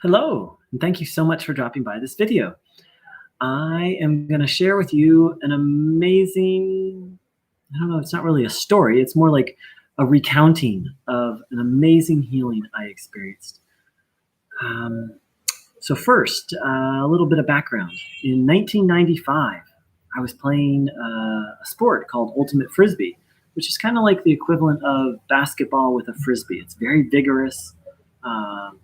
Hello, and thank you so much for dropping by this video. I am going to share with you an amazing, I don't know, it's not really a story, it's more like a recounting of an amazing healing I experienced. Um, first, a little bit of background. In 1995, I was playing a sport called Ultimate Frisbee, which is kind of like the equivalent of basketball with a frisbee. It's very vigorous. Um,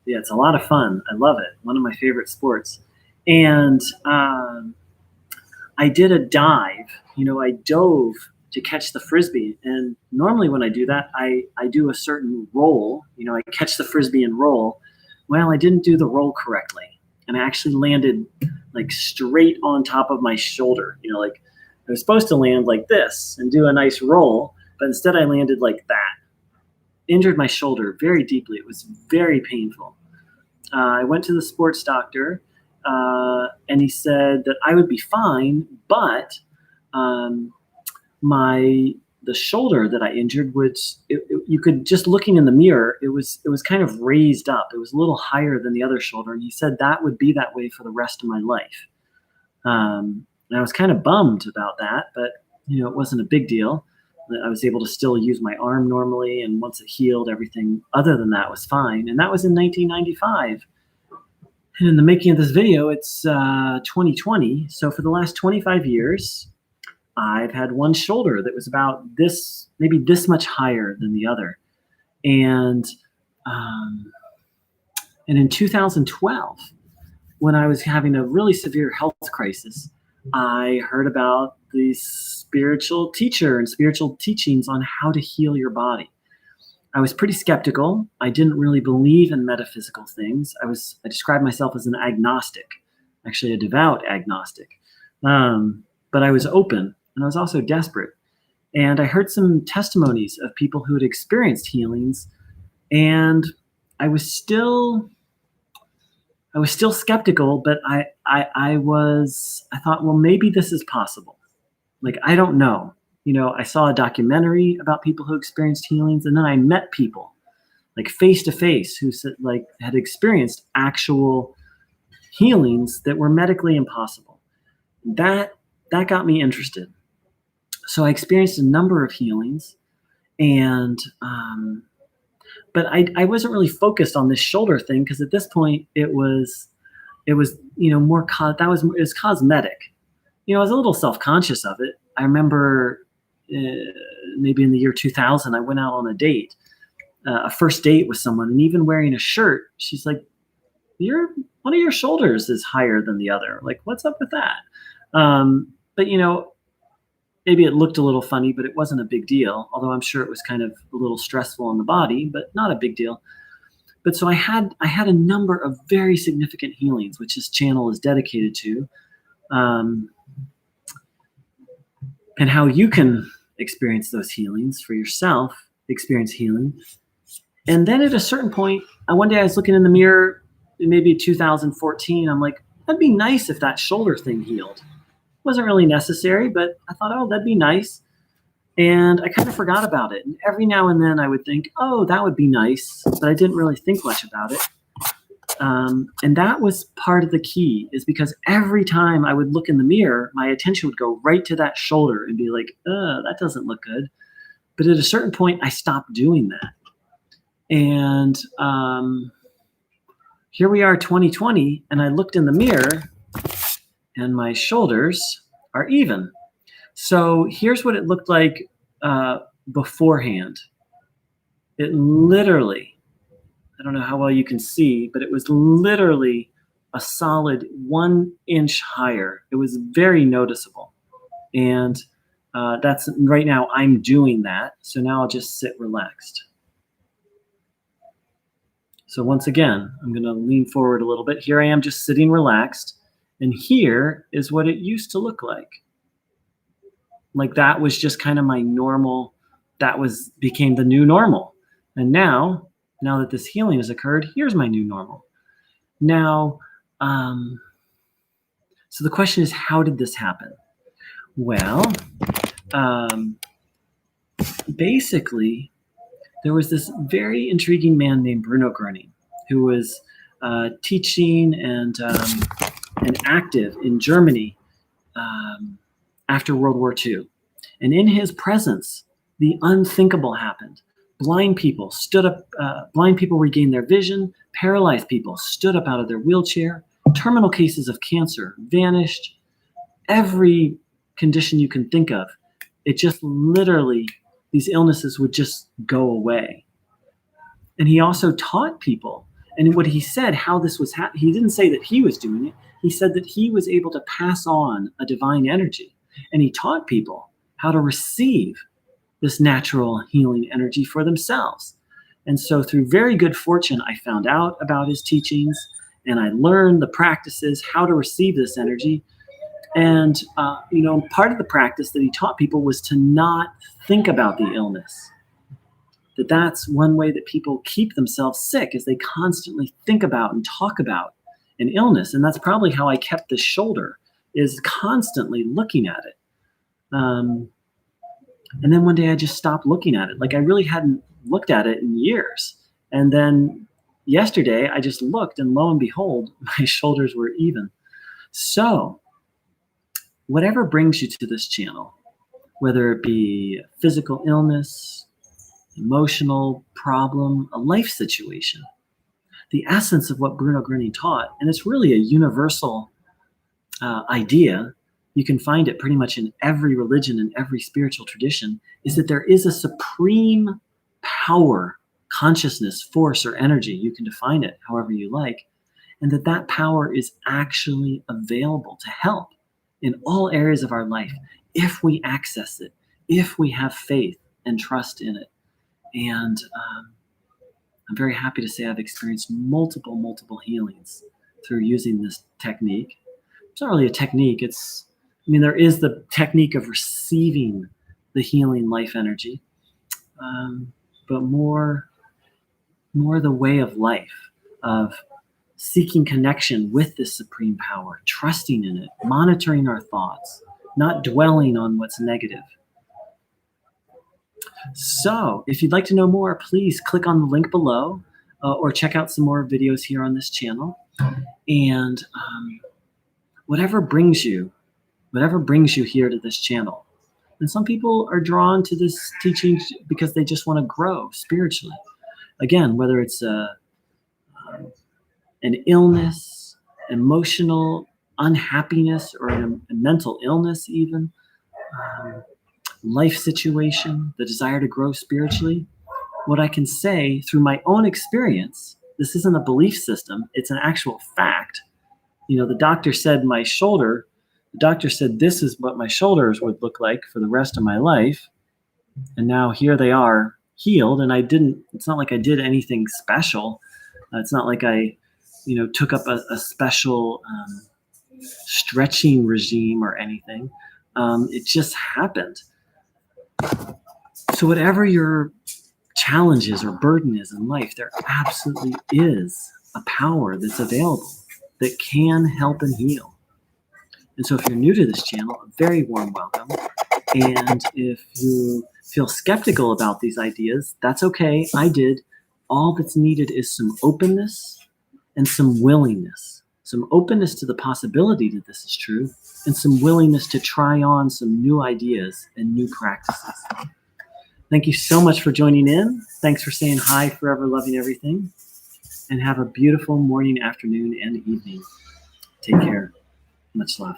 yeah, it's a lot of fun. I love it. One of my favorite sports. And I did a dive. I dove to catch the frisbee. And normally when I do that, I do a certain roll. I catch the frisbee and roll. Well, I didn't do the roll correctly. And I actually landed like straight on top of my shoulder. Like I was supposed to land like this and do a nice roll, but instead I landed like that. Injured my shoulder very deeply. It was very painful. I went to the sports doctor, and he said that I would be fine, but um, the shoulder that I injured, you could just looking in the mirror, it was kind of raised up. It was a little higher than the other shoulder, and he said that would be that way for the rest of my life. And I was kind of bummed about that, but it wasn't a big deal. I was able to still use my arm normally, and once it healed, everything other than that was fine. And that was in 1995. And in the making of this video, it's 2020. So for the last 25 years, I've had one shoulder that was about this, maybe this much higher than the other. And in 2012, when I was having a really severe health crisis, I heard about the spiritual teacher and spiritual teachings on how to heal your body. I was pretty skeptical. I didn't really believe in metaphysical things. I described myself as an agnostic, actually a devout agnostic. But I was open, and I was also desperate. And I heard some testimonies of people who had experienced healings, and I was still skeptical, but I thought, well, maybe this is possible. Like, I don't know. I saw a documentary about people who experienced healings, and then I met people like face to face who said like had experienced actual healings that were medically impossible. That got me interested. So I experienced a number of healings, and but I wasn't really focused on this shoulder thing because at this point it was more it was cosmetic. I was a little self-conscious of it. I remember maybe in the year 2000, I went out on a date, a first date with someone, and even wearing a shirt, she's like, one of your shoulders is higher than the other. Like, what's up with that? But maybe it looked a little funny, but it wasn't a big deal. Although I'm sure it was kind of a little stressful on the body, but not a big deal. But so I had a number of very significant healings, which this channel is dedicated to, and how you can experience those healings for yourself, experience healing. And then at a certain point, one day I was looking in the mirror, maybe 2014. I'm like, that'd be nice if that shoulder thing healed. Wasn't really necessary, but I thought, oh, that'd be nice. And I kind of forgot about it. And every now and then I would think, oh, that would be nice, but I didn't really think much about it. And that was part of the key, is because every time I would look in the mirror, my attention would go right to that shoulder and be like, that doesn't look good. But at a certain point, I stopped doing that. And here we are, 2020, and I looked in the mirror, and my shoulders are even. So here's what it looked like beforehand. It literally, I don't know how well you can see, but it was literally a solid 1 inch higher. It was very noticeable. And that's right now I'm doing that. So now I'll just sit relaxed. So once again, I'm going to lean forward a little bit. Here I am just sitting relaxed. And here is what it used to look like. Like that was just kind of my normal, became the new normal. And now that this healing has occurred, here's my new normal. Now, so the question is, how did this happen? Well, basically, there was this very intriguing man named Bruno Groening, who was teaching and active in Germany after World War II. And in his presence, the unthinkable happened. Blind people stood up, blind people regained their vision, paralyzed people stood up out of their wheelchair, terminal cases of cancer vanished, every condition you can think of. It just literally, these illnesses would just go away. And he also taught people, and what he said, how this was happening, he didn't say that he was doing it. He said that he was able to pass on a divine energy. And he taught people how to receive this natural healing energy for themselves. And so through very good fortune, I found out about his teachings, and I learned the practices, how to receive this energy. And, part of the practice that he taught people was to not think about the illness. That's one way that people keep themselves sick, is they constantly think about and talk about an illness. And that's probably how I kept this shoulder, is constantly looking at it. And then one day I just stopped looking at it. Like, I really hadn't looked at it in years. And then yesterday I just looked, and lo and behold, my shoulders were even. So whatever brings you to this channel, whether it be physical illness, emotional problem, a life situation, the essence of what Bruno Groening taught, and it's really a universal idea, you can find it pretty much in every religion and every spiritual tradition, is that there is a supreme power, consciousness, force, or energy. You can define it however you like, and that power is actually available to help in all areas of our life if we access it, if we have faith and trust in it. And I'm very happy to say I've experienced multiple healings through using this technique. It's not really a technique. There is the technique of receiving the healing life energy, but more the way of life, of seeking connection with this supreme power, trusting in it, monitoring our thoughts, not dwelling on what's negative. So if you'd like to know more, please click on the link below or check out some more videos here on this channel. And whatever brings you here to this channel. And some people are drawn to this teaching because they just want to grow spiritually. Again, whether it's an illness, emotional unhappiness, or a mental illness even, life situation, the desire to grow spiritually, what I can say through my own experience, this isn't a belief system, it's an actual fact. The doctor said this is what my shoulders would look like for the rest of my life. And now here they are, healed. And it's not like I did anything special. It's not like I, took up a special stretching regime or anything. It just happened. So whatever your challenges or burden is in life, there absolutely is a power that's available that can help and heal. And so if you're new to this channel, a very warm welcome. And if you feel skeptical about these ideas, that's okay. I did. All that's needed is some openness and some willingness. Some openness to the possibility that this is true, and some willingness to try on some new ideas and new practices. Thank you so much for joining in. Thanks for saying hi, forever loving everything. And have a beautiful morning, afternoon, and evening. Take care. Much love.